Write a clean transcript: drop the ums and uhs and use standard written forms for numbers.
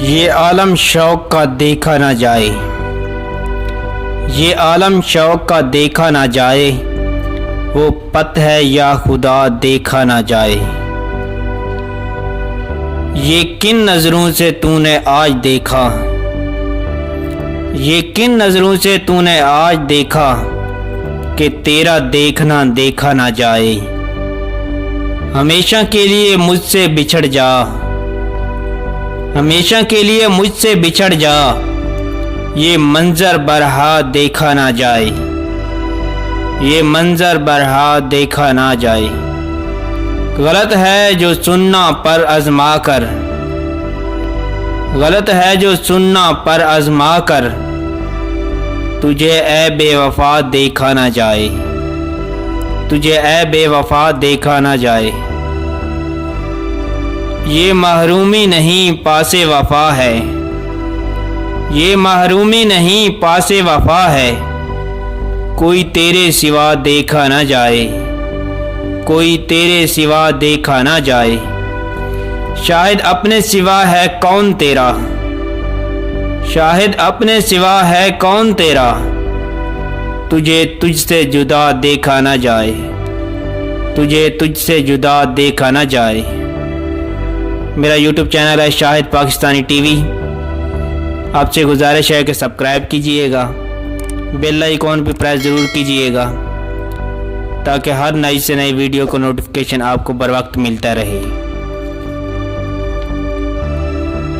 ये आलम शौक़ का देखा ना जाए, ये आलम शौक़ का देखा ना जाए, वो पत है या खुदा देखा ना जाए। ये किन नज़रों से तूने आज देखा, ये किन नज़रों से तूने आज देखा कि तेरा देखना देखा ना जाए। हमेशा के लिए मुझसे बिछड़ जा, हमेशा के लिए मुझसे बिछड़ जा, ये मंजर बरहा देखा ना जाए, ये मंजर बरहा देखा ना जाए। गलत है जो सुनना पर आज़मा कर, गलत है जो सुनना पर आज़मा कर, तुझे ए बेवफा देखा ना जाए, तुझे ए बेवफा देखा ना जाए। ये महरूमी नहीं पासे वफा है, ये महरूमी नहीं पासे वफा है, कोई तेरे सिवा देखा ना जाए, कोई तेरे सिवा देखा ना जाए। शायद अपने सिवा है कौन तेरा, शायद अपने सिवा है कौन तेरा, तुझे तुझसे जुदा देखा ना जाए, तुझे तुझसे जुदा देखा ना जाए। मेरा यूट्यूब चैनल है शाहिद पाकिस्तानी टीवी। आपसे गुजारिश है कि सब्सक्राइब कीजिएगा, बेल आइकॉन पर प्रेस ज़रूर कीजिएगा ताकि हर नई से नई वीडियो को नोटिफिकेशन आपको बर वक्त मिलता रहे।